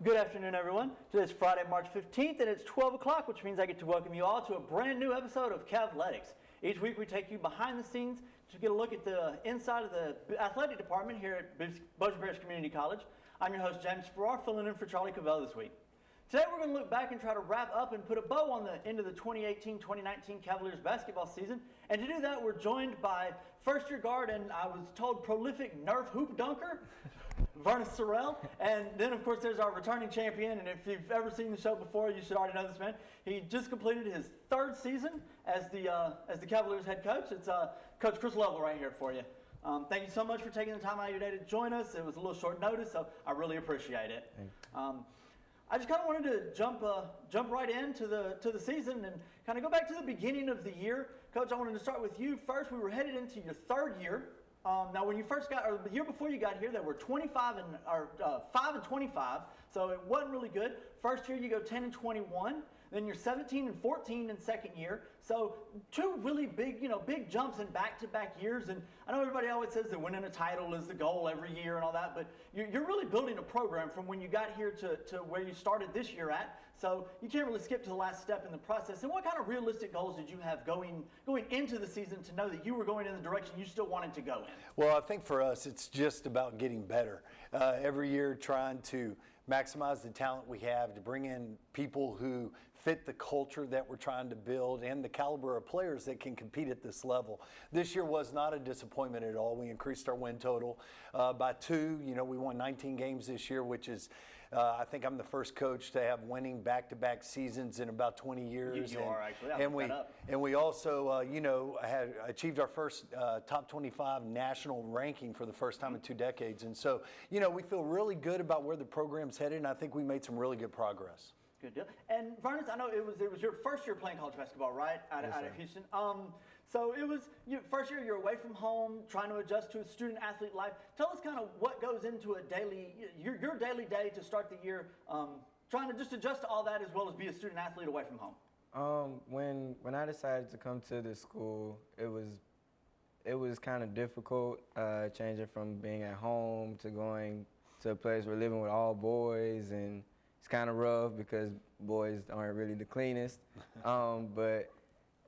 Good afternoon, everyone. Today's Friday, March 15th, and it's 12 o'clock, which means I get to welcome you all to a brand new episode of Cavletics. Each week we take you behind the scenes to get a look at the inside of the athletic department here at Bossier Parish Community College. I'm your host, James Farrar, filling in for Charlie Cavell this week. Today we're going to look back and try to wrap up and put a bow on the end of the 2018-2019 Cavaliers basketball season. And to do that, we're joined by first-year guard and I was told prolific Nerf hoop dunker, Vernon Sorrell. And then, of course, there's our returning champion. And if you've ever seen the show before, you should already know this man. He just completed his third season as the Cavaliers head coach. It's Coach Chris Lovell right here for you. Thank you so much for taking the time out of your day to join us. It was a little short notice, so I really appreciate it. I just kind of wanted to jump right into the season and kind of go back to the beginning of the year. Coach, I wanted to start with you first. We were headed into your third year. Now, when you first got, or the year before you got here, there were 5 and 25, so it wasn't really good. First year, you go 10 and 21. Then you're 17 and 14 in second year. So two really big, big jumps in back-to-back years. And I know everybody always says that winning a title is the goal every year and all that, but you're really building a program from when you got here to where you started this year at. So you can't really skip to the last step in the process. And what kind of realistic goals did you have going into the season to know that you were going in the direction you still wanted to go in? Well, I think for us, it's just about getting better. Every year trying to maximize the talent we have, to bring in people who fit the culture that we're trying to build and the caliber of players that can compete at this level. This year was not a disappointment at all. We increased our win total by 2. We won 19 games this year, which is, I think I'm the first coach to have winning back-to-back seasons in about 20 years. You are, actually. And we also, had achieved our first top 25 national ranking for the first time in 2 decades. And so, we feel really good about where the program's headed, and I think we made some really good progress. Good deal. And Vernon, I know it was your first year playing college basketball, right? Out of Houston. So it was your first year. You're away from home, trying to adjust to a student athlete life. Tell us kind of what goes into a your daily day to start the year, trying to just adjust to all that as well as be a student athlete away from home. When I decided to come to this school, it was kind of difficult changing from being at home to going to a place where living with all boys, and it's kind of rough because boys aren't really the cleanest. But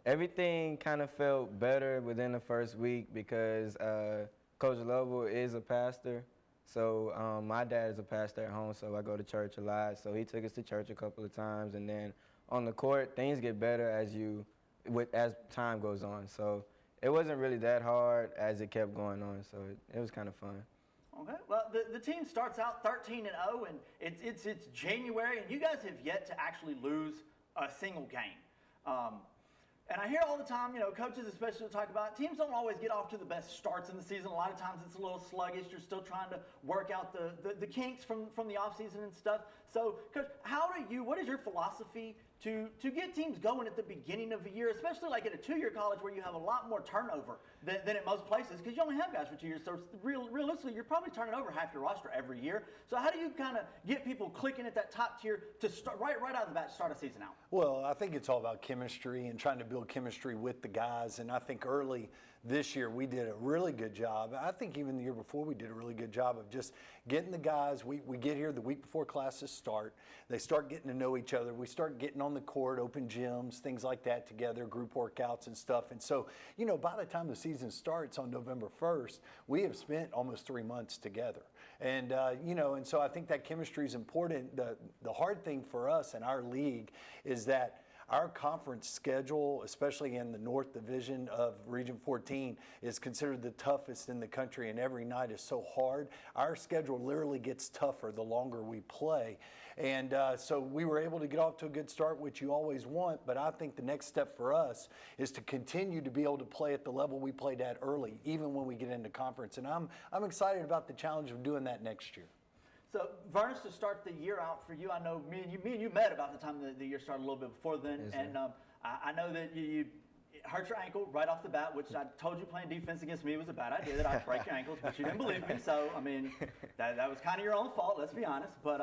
everything kind of felt better within the first week because Coach Lovell is a pastor. So my dad is a pastor at home, so I go to church a lot. So he took us to church a couple of times, and then on the court, things get better as time goes on. So it wasn't really that hard as it kept going on. So it was kind of fun. Okay. Well, the team starts out 13-0, and it's January, and you guys have yet to actually lose a single game. And I hear all the time, coaches especially talk about teams don't always get off to the best starts in the season. A lot of times it's a little sluggish. You're still trying to work out the kinks from the offseason and stuff. So, Coach, what is your philosophy to get teams going at the beginning of the year, especially like at a 2-year college where you have a lot more turnover than at most places because you only have guys for 2 years. So realistically, you're probably turning over half your roster every year. So how do you kind of get people clicking at that top tier to start right out of the bat to start a season out? Well, I think it's all about chemistry and trying to build chemistry with the guys. And I think early this year we did a really good job. I think even the year before we did a really good job of just getting the guys. We get here the week before classes start. They start getting to know each other. We start getting on the court, open gyms, things like that together, group workouts and stuff. And so, by the time the season starts on November 1st, we have spent almost 3 months together. And, and so I think that chemistry is important. The hard thing for us in our league is that our conference schedule, especially in the North Division of Region 14, is considered the toughest in the country, and every night is so hard. Our schedule literally gets tougher the longer we play. And so we were able to get off to a good start, which you always want, but I think the next step for us is to continue to be able to play at the level we played at early, even when we get into conference. And I'm excited about the challenge of doing that next year. So, Vernon, to start the year out for you, I know me and you met about the time the year started a little bit before then, yes, and I know that you hurt your ankle right off the bat, which I told you playing defense against me was a bad idea, that I'd break your ankles, but you didn't believe me. So, I mean, that was kind of your own fault, let's be honest. But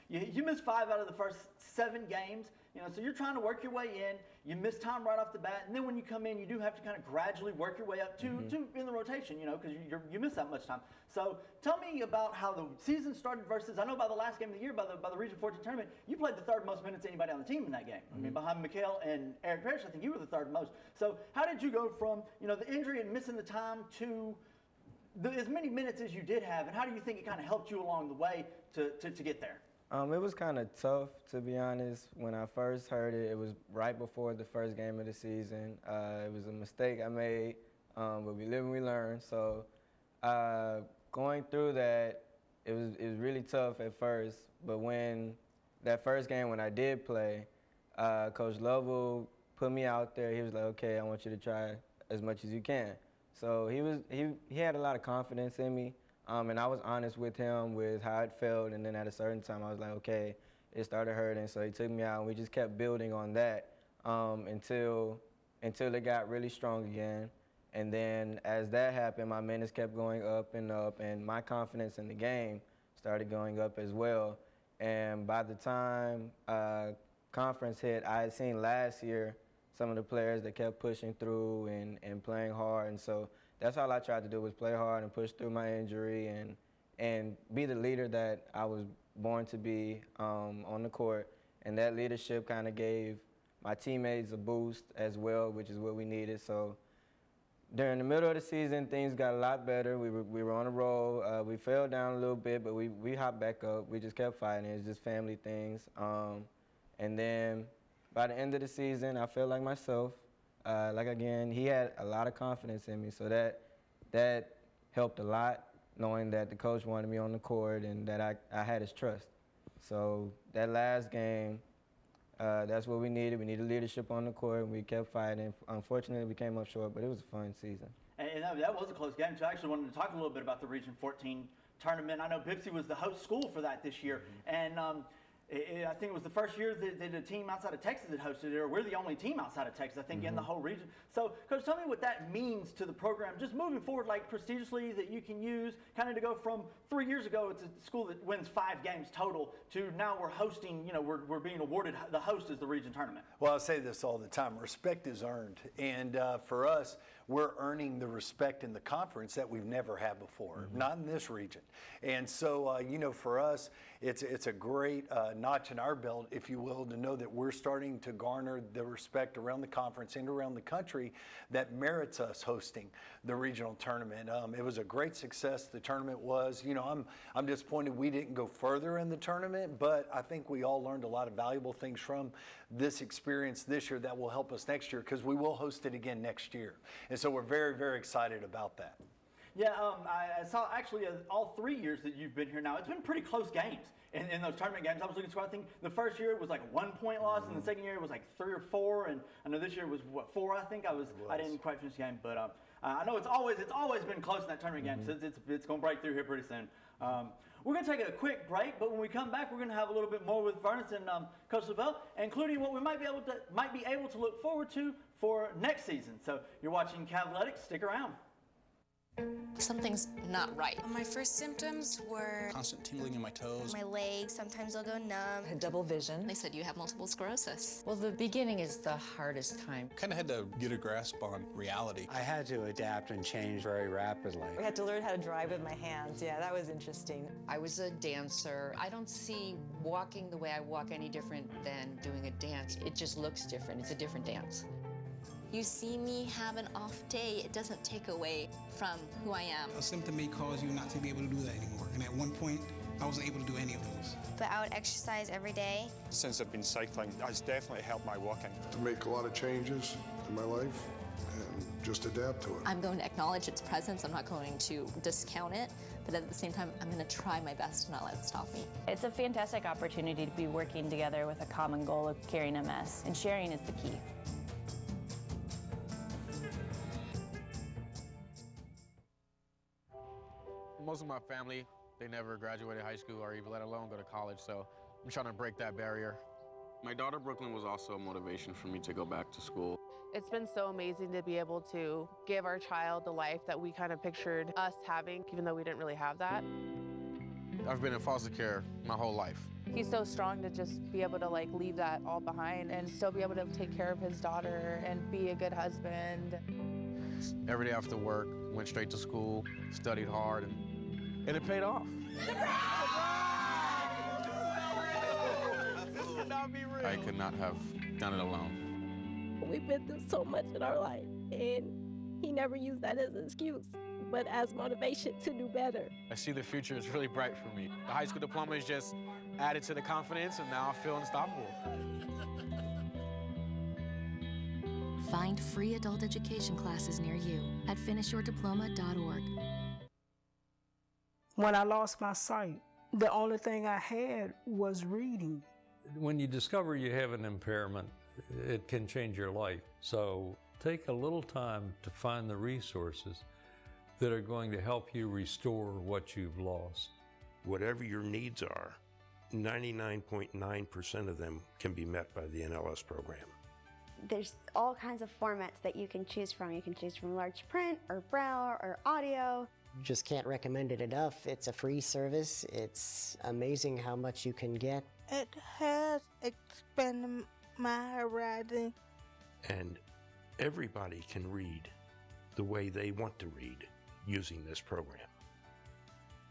You missed 5 out of the first 7 games. So you're trying to work your way in. You miss time right off the bat, and then when you come in, you do have to kind of gradually work your way up to in the rotation. Because you miss that much time. So tell me about how the season started versus. I know by the last game of the year, by the Region 14 tournament, you played the 3rd most minutes anybody on the team in that game. I mean, behind Mikhail and Eric Parrish, I think you were the 3rd most. So how did you go from the injury and missing the time to as many minutes as you did have, and how do you think it kind of helped you along the way to get there? It was kind of tough, to be honest. When I first heard it, it was right before the first game of the season. It was a mistake I made, but we live and we learn. So going through that, it was really tough at first. But when that first game, when I did play, Coach Lovell put me out there. He was like, "Okay, I want you to try as much as you can." So he had a lot of confidence in me. And I was honest with him with how it felt, and then at a certain time I was like, okay, it started hurting, so he took me out, and we just kept building on that until it got really strong again. And then as that happened, my minutes kept going up, and my confidence in the game started going up as well. And by the time conference hit, I had seen last year some of the players that kept pushing through and playing hard, and so that's all I tried to do was play hard and push through my injury and be the leader that I was born to be on the court. And that leadership kind of gave my teammates a boost as well, which is what we needed. So during the middle of the season, things got a lot better. We were on a roll. We fell down a little bit, but we hopped back up. We just kept fighting. It's just family things. And then by the end of the season, I felt like myself. Again, he had a lot of confidence in me, so that helped a lot, knowing that the coach wanted me on the court and that I had his trust. So that last game, that's what we needed. We needed leadership on the court, and we kept fighting. Unfortunately, we came up short, but it was a fun season. And that was a close game, so I actually wanted to talk a little bit about the Region 14 tournament. I know Bipsy was the host school for that this year, and I think it was the first year that a team outside of Texas had hosted it, or we're the only team outside of Texas, I think, in the whole region. So, Coach, tell me what that means to the program, just moving forward, like prestigiously, that you can use, kind of to go from 3 years ago, it's a school that wins 5 games total, to now we're hosting, we're being awarded the host as the region tournament. Well, I say this all the time, respect is earned. And for us, we're earning the respect in the conference that we've never had before, not in this region. And so, for us, it's a great notch in our belt, if you will, to know that we're starting to garner the respect around the conference and around the country that merits us hosting the regional tournament. It was a great success. The tournament was, I'm disappointed we didn't go further in the tournament, but I think we all learned a lot of valuable things from this experience this year that will help us next year, because we will host it again next year. And so we're very, very excited about that. Yeah, I saw actually all 3 years that you've been here now, it's been pretty close games in those tournament games. I was looking at I think the first year it was like a 1-point loss, and the second year it was like 3 or 4, and I know this year was 4, I think. I didn't quite finish the game, but I know it's always been close in that tournament game, so it's going to break through here pretty soon. We're going to take a quick break, but when we come back, we're going to have a little bit more with Furnace and Coach Lovell, including what we might be able to look forward to for next season. So you're watching Cavletics. Stick around. Something's not right. My first symptoms were constant tingling in my toes. my legs, sometimes they'll go numb. I had double vision. They said you have multiple sclerosis. Well, the beginning is the hardest time. Kind of had to get a grasp on reality. I had to adapt and change very rapidly. We had to learn how to drive with my hands. Yeah, that was interesting. I was a dancer. I don't see walking the way I walk any different than doing a dance. It just looks different. It's a different dance. You see me have an off day, it doesn't take away from who I am. A symptom may cause you not to be able to do that anymore. And at one point, I wasn't able to do any of those. But I would exercise every day. Since I've been cycling, it's definitely helped my walking. To make a lot of changes in my life and just adapt to it. I'm going to acknowledge its presence. I'm not going to discount it, but at the same time, I'm going to try my best to not let it stop me. It's a fantastic opportunity to be working together with a common goal of curing MS, and sharing is the key. Most of my family, they never graduated high school or even let alone go to college, so I'm trying to break that barrier. My daughter Brooklyn was also a motivation for me to go back to school. It's been so amazing to be able to give our child the life that we kind of pictured us having, even though we didn't really have that. I've been in foster care my whole life. he's so strong to just be able to like leave that all behind and still be able to take care of his daughter and be a good husband. Every day after work, went straight to school, studied hard, and it paid off. I could not have done it alone. We've been through so much in our life, and he never used that as an excuse, but as motivation to do better. I see the future is really bright for me. The high school diploma is just added to the confidence, and now I feel unstoppable. Find free adult education classes near you at finishyourdiploma.org. When I lost my sight, the only thing I had was reading. When you discover you have an impairment, it can change your life. So take a little time to find the resources that are going to help you restore what you've lost. Whatever your needs are, 99.9% of them can be met by the NLS program. There's all kinds of formats that you can choose from. You can choose from large print or braille or audio. Just can't recommend it enough. It's a free service. It's amazing how much you can get. It has expanded my horizon. And everybody can read the way they want to read using this program.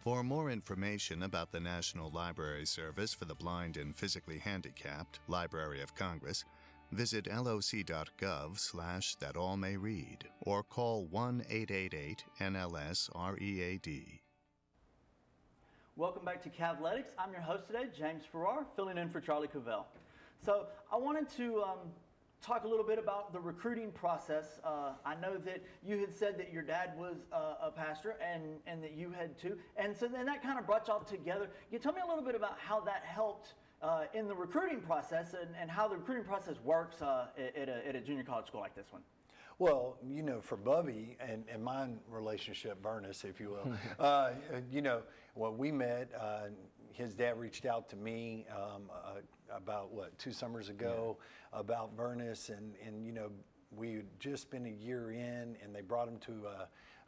For more information about the National Library Service for the Blind and Physically Handicapped, Library of Congress, visit loc.gov/thatallmayread or call 1-888-NLS-READ. Welcome back to Cavletics. I'm your host today, James Farrar, filling in for Charlie Cavell. So I wanted to talk a little bit about the recruiting process. I know that you had said that your dad was a pastor and that you had too. And so then that kind of brought y'all together. Can you tell me a little bit about how that helped in the recruiting process and how the recruiting process works at a junior college school like this one? Well, you know, for Bubby and my relationship, Bernice, if you will, you know, when we met, his dad reached out to me about, 2 summers ago about Bernice, and you know, we had just been a year in, and they brought him to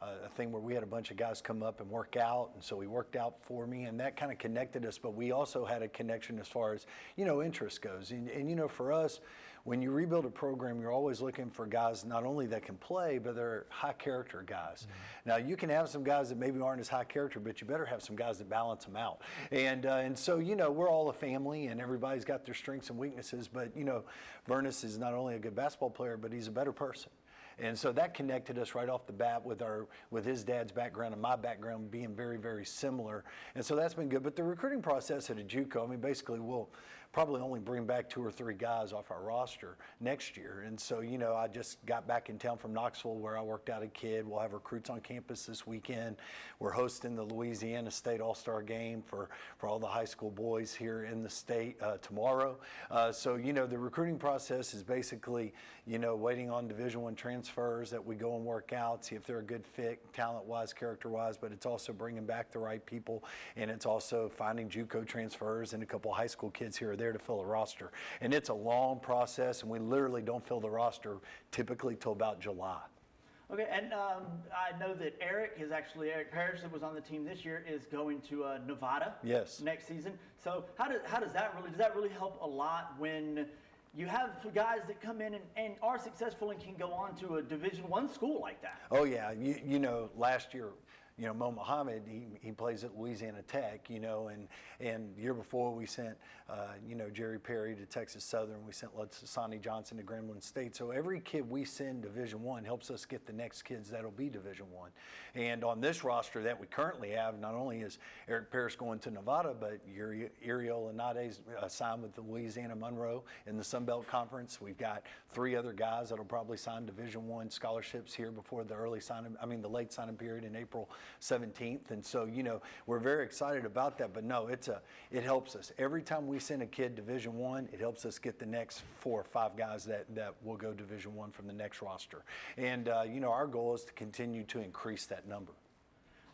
a thing where we had a bunch of guys come up and work out, and so he worked out for me, and that kind of connected us, but we also had a connection as far as, you know, interest goes. And you know, for us, when you rebuild a program, you're always looking for guys not only that can play, but they're high character guys. Mm-hmm. Now, you can have some guys that maybe aren't as high character, but you better have some guys that balance them out. And so, you know, we're all a family, and everybody's got their strengths and weaknesses, but, you know, Bernice is not only a good basketball player, but he's a better person. And so that connected us right off the bat with his dad's background and my background being very, very similar. And so that's been good. But the recruiting process at a JUCO, I mean, basically we'll probably only bring back 2 or 3 guys off our roster next year. And so, you know, I just got back in town from Knoxville where I worked out a kid. We'll have recruits on campus this weekend. We're hosting the Louisiana State All-Star Game for all the high school boys here in the state tomorrow. So, you know, the recruiting process is basically, you know, waiting on Division I transfers that we go and work out, see if they're a good fit, talent-wise, character-wise, but it's also bringing back the right people, and it's also finding JUCO transfers and a couple of high school kids here or there to fill a roster. And it's a long process, and we literally don't fill the roster typically till about July. Okay, and I know that Eric Parrish that was on the team this year is going to Nevada next season. So how does that really help a lot when you have guys that come in and are successful and can go on to a Division I school like that? Oh yeah, you know, last year, you know, Mo Muhammad, he plays at Louisiana Tech, you know, and the year before we sent, you know, Jerry Perry to Texas Southern. We sent Sonny Johnson to Grambling State. So every kid we send Division I helps us get the next kids that'll be Division I. And on this roster that we currently have, not only is Eric Parrish going to Nevada, but Uriel Anades signed with the Louisiana Monroe in the Sun Belt Conference. We've got 3 other guys that'll probably sign Division I scholarships here before the the late signing period in April 17th. And so, you know, we're very excited about that, but no, it helps us. Every time we send a kid Division I, it helps us get the next 4 or 5 guys that will go Division I from the next roster. And, you know, our goal is to continue to increase that number.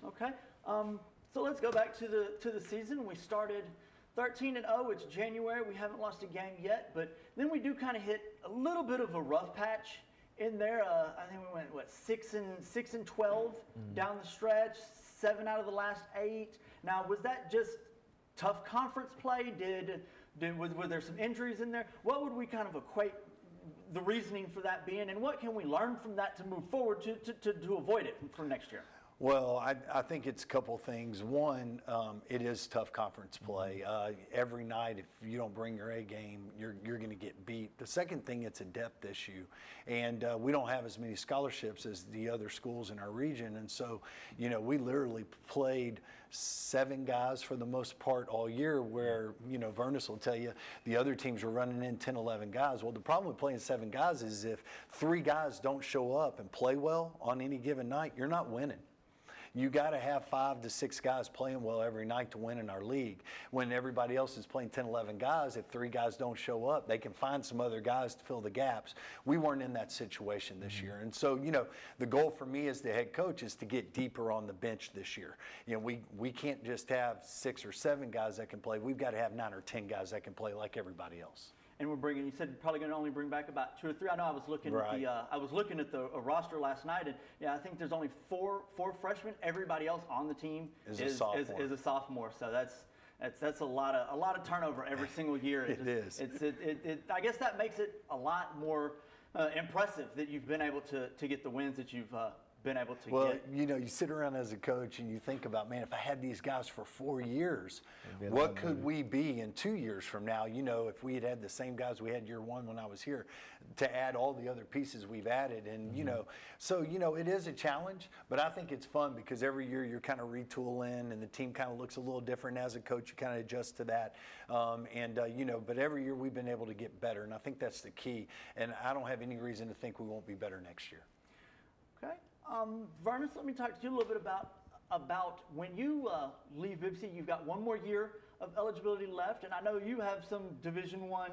Okay, so let's go back to the season. We started 13-0. It's January. We haven't lost a game yet, but then we do kind of hit a little bit of a rough patch in there. I think we went 6-12 down the stretch, 7 out of the last 8. Now, was that just tough conference play? Were there some injuries in there? What would we kind of equate the reasoning for that being, and what can we learn from that to move forward to avoid it for next year? Well, I think it's a couple things. One, it is tough conference play. Every night, if you don't bring your A game, you're going to get beat. The second thing, it's a depth issue. And we don't have as many scholarships as the other schools in our region. And so, we literally played 7 guys for the most part all year, where, Vernus will tell you the other teams were running in 10, 11 guys. Well, the problem with playing 7 guys is if 3 guys don't show up and play well on any given night, you're not winning. You got to have 5 to 6 guys playing well every night to win in our league. When everybody else is playing 10, 11 guys, if 3 guys don't show up, they can find some other guys to fill the gaps. We weren't in that situation this year. And so, the goal for me as the head coach is to get deeper on the bench this year. We can't just have 6 or 7 guys that can play. We've got to have 9 or 10 guys that can play like everybody else. And you said you're probably going to only bring back about 2 or 3. I know I was looking at the roster last night, and I think there's only four freshmen. Everybody else on the team is a sophomore. So that's a lot of turnover every single year. It is. I guess that makes it a lot more impressive that you've been able to get the wins that you've been able to get. Well, you sit around as a coach and you think about, man, if I had these guys for 4 years, what could we be in 2 years from now? If we had the same guys we had year 1 when I was here, to add all the other pieces we've added. And, so, it is a challenge, but I think it's fun because every year you're kind of retooling and the team kind of looks a little different. As a coach, you kind of adjust to that. But every year we've been able to get better, and I think that's the key. And I don't have any reason to think we won't be better next year. Okay. Vernus, let me talk to you a little bit about when you leave Bibsy. You've got 1 more year of eligibility left, and I know you have some Division I,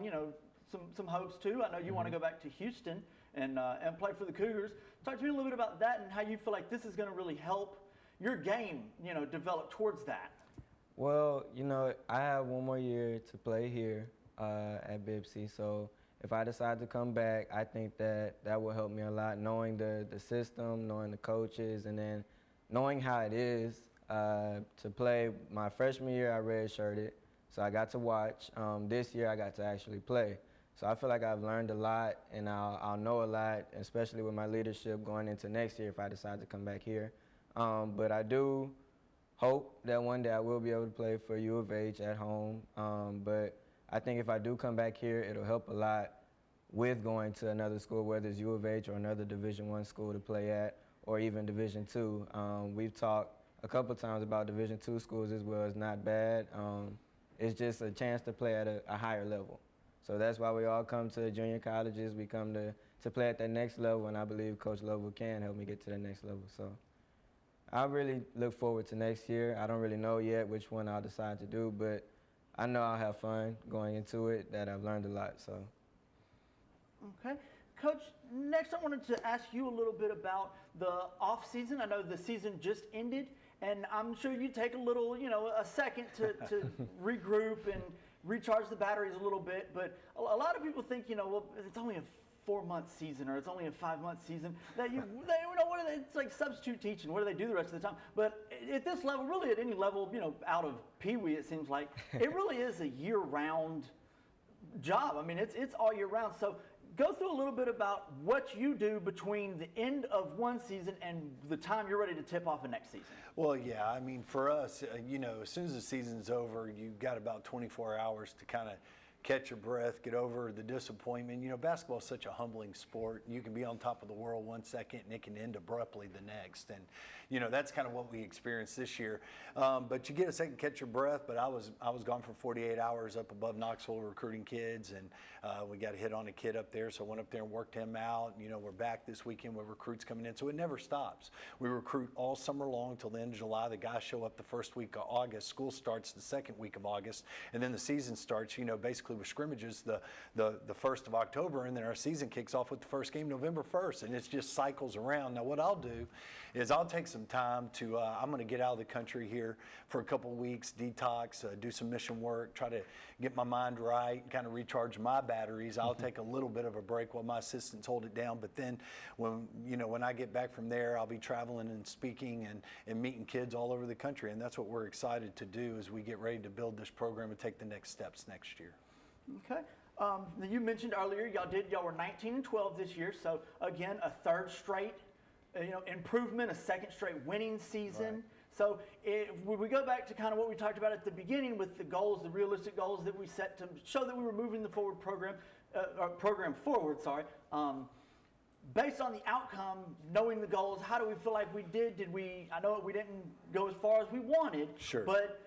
some hopes too. I know you want to go back to Houston and play for the Cougars. Talk to me a little bit about that and how you feel like this is going to really help your game, develop towards that. Well, I have 1 more year to play here at Bibsy, so if I decide to come back, I think that will help me a lot, knowing the system, knowing the coaches, and then knowing how it is to play. My freshman year, I redshirted, so I got to watch. This year, I got to actually play. So I feel like I've learned a lot, and I'll know a lot, especially with my leadership going into next year if I decide to come back here. But I do hope that one day I will be able to play for U of H at home. But I think if I do come back here, it'll help a lot with going to another school, whether it's U of H or another Division I school to play at, or even Division II. We've talked a couple times about Division II schools as well. It's not bad. It's just a chance to play at a higher level. So that's why we all come to junior colleges. We come to play at that next level, and I believe Coach Lovell can help me get to the next level. So I really look forward to next year. I don't really know yet which one I'll decide to do, but I know I'll have fun going into it, that I've learned a lot. So. Okay. Coach, next I wanted to ask you a little bit about the off season. I know the season just ended, and I'm sure you take a little, a second to regroup and recharge the batteries a little bit. But a lot of people think, well, it's only a 4-month season or it's only a 5-month season. It's like substitute teaching. What do they do the rest of the time? But at this level, really at any level, out of Pee Wee, it seems like it really is a year-round job. I mean, it's all year round. So go through a little bit about what you do between the end of one season and the time you're ready to tip off the next season. Well, yeah, I mean, for us, as soon as the season's over, you've got about 24 hours to kind of catch your breath, get over the disappointment. Basketball is such a humbling sport. You can be on top of the world 1 second and it can end abruptly the next. And, that's kind of what we experienced this year. But you get a second to catch your breath. But I was gone for 48 hours up above Knoxville recruiting kids. And we got a hit on a kid up there. So I went up there and worked him out. We're back this weekend with recruits coming in. So it never stops. We recruit all summer long till the end of July. The guys show up the first week of August. School starts the second week of August. And then the season starts, basically with scrimmages the 1st of October, and then our season kicks off with the first game November 1st, and it just cycles around. Now what I'll do is I'll take some some time to, I'm going to get out of the country here for a couple weeks, detox, do some mission work, try to get my mind right, kind of recharge my batteries. I'll take a little bit of a break while my assistants hold it down, but then when I get back from there, I'll be traveling and speaking and meeting kids all over the country, and that's what we're excited to do as we get ready to build this program and take the next steps next year. Okay. You mentioned earlier y'all were 19-12 this year, so again a third straight improvement, a second straight winning season. Right. So when we go back to kind of what we talked about at the beginning with the goals, the realistic goals that we set to show that we were moving the program forward. Based on the outcome, knowing the goals, how do we feel like we did? I know we didn't go as far as we wanted, sure, but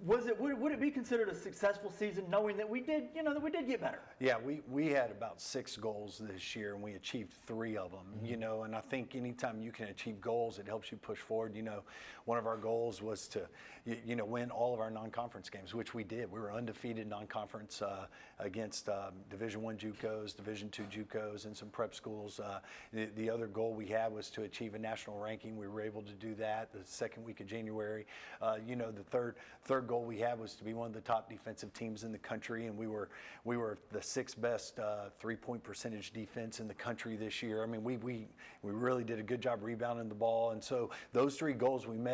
would it be considered a successful season knowing that we did get better? Yeah, we had about 6 goals this year and we achieved 3 of them, mm-hmm. And I think anytime you can achieve goals, it helps you push forward. One of our goals was to, win all of our non-conference games, which we did. We were undefeated non-conference against Division I JUCOs, Division II JUCOs, and some prep schools. The other goal we had was to achieve a national ranking. We were able to do that the second week of January. The third goal we had was to be one of the top defensive teams in the country, and we were the 6th best 3-point percentage defense in the country this year. I mean, we really did a good job rebounding the ball, and so those 3 goals we met.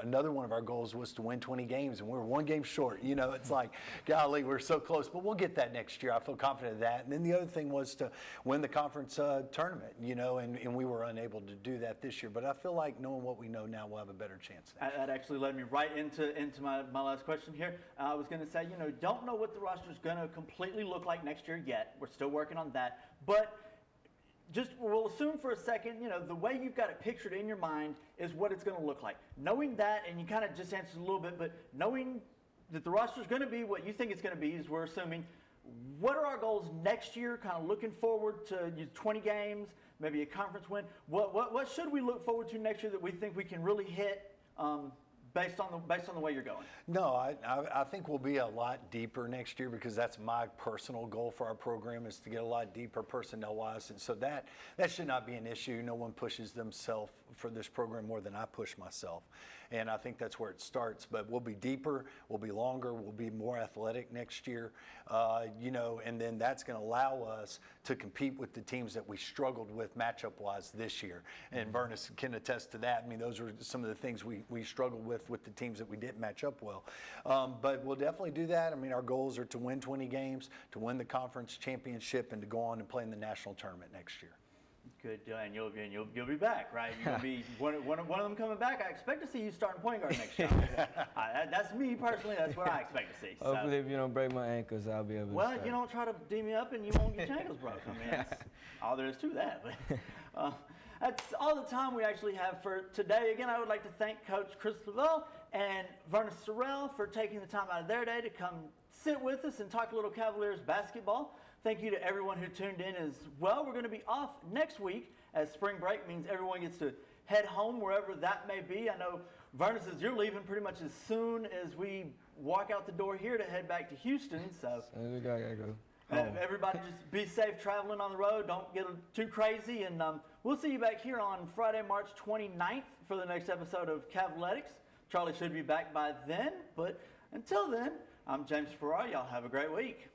Another one of our goals was to win 20 games, and we were 1 game short. It's like, golly, we're so close, but we'll get that next year. I feel confident of that. And then the other thing was to win the conference tournament, and we were unable to do that this year. But I feel like knowing what we know now, we'll have a better chance. That actually led me right into my last question here. I was going to say, don't know what the roster is going to completely look like next year yet. We're still working on that. But we'll assume for a second, the way you've got it pictured in your mind is what it's going to look like. Knowing that, and you kind of just answered a little bit, but knowing that the roster is going to be what you think it's going to be, is we're assuming. What are our goals next year? Kind of looking forward to 20 games, maybe a conference win. What should we look forward to next year that we think we can really hit? Based on the way you're going? No, I think we'll be a lot deeper next year, because that's my personal goal for our program, is to get a lot deeper personnel-wise, and so that should not be an issue. No one pushes themselves for this program more than I push myself, and I think that's where it starts. But we'll be deeper, we'll be longer, we'll be more athletic next year, and then that's going to allow us to compete with the teams that we struggled with matchup-wise this year. And Vernis can attest to that. I mean, those were some of the things we struggled with the teams that we didn't match up well. But we'll definitely do that. I mean, our goals are to win 20 games, to win the conference championship, and to go on and play in the national tournament next year. Good, and you'll be back, right? You'll be one of them coming back. I expect to see you starting point guard next year. That's me personally. That's what I expect to see. Hopefully, if you don't break my ankles, I'll be able to. Well, you don't try to D me up, and you won't get your ankles broke. I mean, that's all there is to that. But that's all the time we actually have for today. Again, I would like to thank Coach Chris Lovell and Vernis Sorrell for taking the time out of their day to come sit with us and talk a little Cavaliers basketball. Thank you to everyone who tuned in as well. We're going to be off next week, as spring break means everyone gets to head home wherever that may be. I know, Vernis, you're leaving pretty much as soon as we walk out the door here to head back to Houston. So we gotta go. Everybody just be safe traveling on the road. Don't get too crazy. And we'll see you back here on Friday, March 29th for the next episode of Cavletics. Charlie should be back by then. But until then, I'm James Farrar. Y'all have a great week.